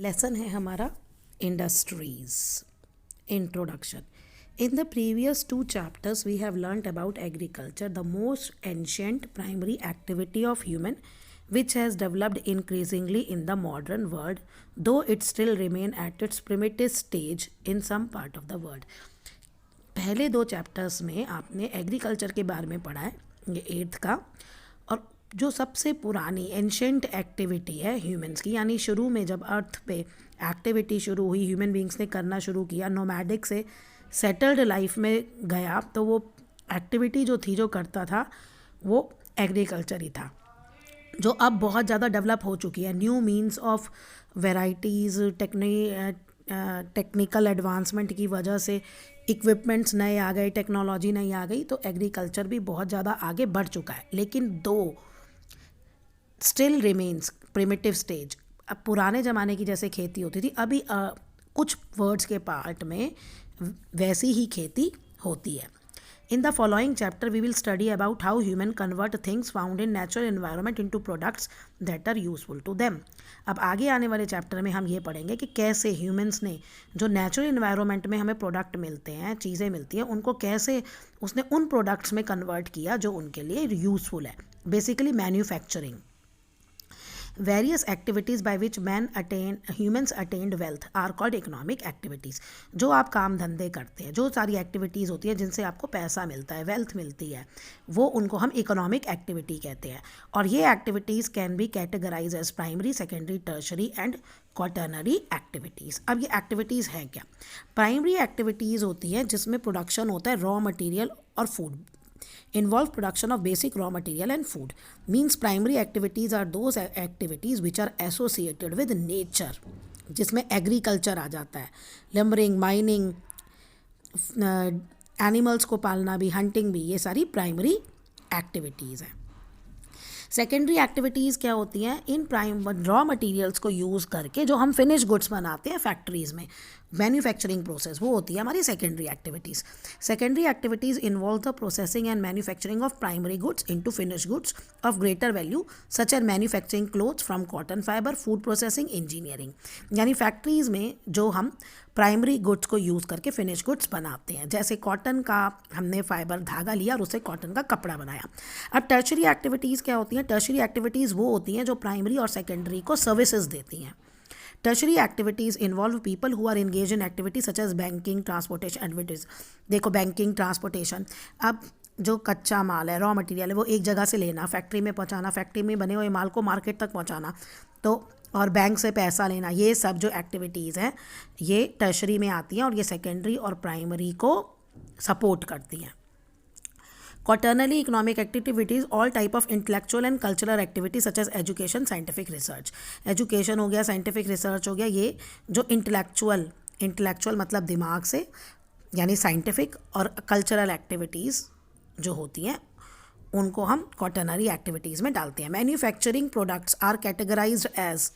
Lesson है हमारा industries introduction. In the previous two chapters, we have learnt about agriculture, the most ancient primary activity of human, which has developed increasingly in the modern world, though it still remain at its primitive stage in some part of the world. पहले दो chapters में आपने agriculture के बारे में पढ़ा है, ये 8th का. और जो सबसे पुरानी एंशेंट एक्टिविटी है ह्यूमंस की, यानी शुरू में जब अर्थ पे एक्टिविटी शुरू हुई, ह्यूमन बींग्स ने करना शुरू किया, नोमैडिक से सेटल्ड लाइफ में गया, तो वो एक्टिविटी जो थी, जो करता था, वो एग्रीकल्चर ही था, जो अब बहुत ज़्यादा डेवलप हो चुकी है. New means of varieties, technical advancement की वजह से इक्विपमेंट्स नए आ गए, टेक्नोलॉजी नई आ गई, तो एग्रीकल्चर भी बहुत ज़्यादा आगे बढ़ चुका है. लेकिन दो स्टिल रिमेन्स प्रिमिटिव स्टेज. अब पुराने ज़माने की जैसे खेती होती थी, अभी कुछ वर्ड्स के पार्ट में वैसी ही खेती होती है. In the following chapter, we will study about how humans convert things found in natural environment into products that are useful to them. अब आगे आने वाले चैप्टर में हम ये पढ़ेंगे कि कैसे ह्यूमंस ने जो नेचुरल इन्वायरमेंट में हमें प्रोडक्ट मिलते हैं, चीज़ें मिलती हैं, उनको कैसे उसने उन प्रोडक्ट्स में कन्वर्ट किया जो उनके लिए यूज़फुल है. Basically manufacturing. Various activities by which humans attained wealth are called economic activities. जो आप काम धंधे करते हैं, जो सारी एक्टिविटीज़ होती हैं जिनसे आपको पैसा मिलता है, वेल्थ मिलती है, वो उनको हम इकोनॉमिक एक्टिविटी कहते हैं. और ये activities can be categorise as primary, secondary, tertiary and quaternary activities. अब ये एक्टिविटीज़ हैं क्या? प्राइमरी एक्टिविटीज़ होती हैं जिसमें प्रोडक्शन होता है रॉ मटेरियल और food. Involve production of basic raw material and food. Means primary activities are those activities which are associated with nature, जिसमें एग्रीकल्चर आ जाता है, लम्बरिंग, माइनिंग, एनिमल्स को पालना भी, हंटिंग भी, ये सारी प्राइमरी एक्टिविटीज़ हैं. सेकेंडरी एक्टिविटीज़ क्या होती हैं? इन रॉ मटेरियल्स को यूज़ करके जो हम फिनिश गुड्स बनाते हैं फैक्ट्रीज़ में, मैन्युफैक्चरिंग प्रोसेस, वो होती है हमारी secondary activities. Secondary activities involve the processing and manufacturing of primary goods into finish goods of greater value such as manufacturing clothes from cotton fibre, food processing, engineering. यानी factories में जो हम primary goods को use करके finish goods बनाते हैं, जैसे cotton का हमने फाइबर धागा लिया और उससे कॉटन का कपड़ा बनाया. अब टर्शरी एक्टिविटीज़ क्या होती हैं? टर्शरी एक्टिविटीज़ वो होती हैं जो प्राइमरी और सेकेंडरी को सर्विसेज देती हैं. Tertiary activities involve people who are engage in activity such as banking, transportation, advertise. देखो, बैंकिंग, ट्रांसपोर्टेशन, अब जो कच्चा माल है, रॉ मटेरियल है, वो एक जगह से लेना, फैक्ट्री में पहुंचाना, फैक्ट्री में बने हुए माल को मार्केट तक पहुंचाना, तो और बैंक से पैसा लेना, ये सब जो एक्टिविटीज़ हैं ये टर्शरी में आती हैं और ये सेकेंडरी और प्राइमरी को सपोर्ट करती हैं. Quaternary economic activities, all type of intellectual and cultural activities such as education, scientific research. Education हो गया, साइंटिफिक रिसर्च हो गया, ये जो इंटेलेक्चुअल मतलब दिमाग से, यानी साइंटिफिक, और कल्चरल एक्टिविटीज़ जो होती हैं उनको हम क्वाटर्नरी एक्टिविटीज़ में डालते हैं. Manufacturing products are categorised as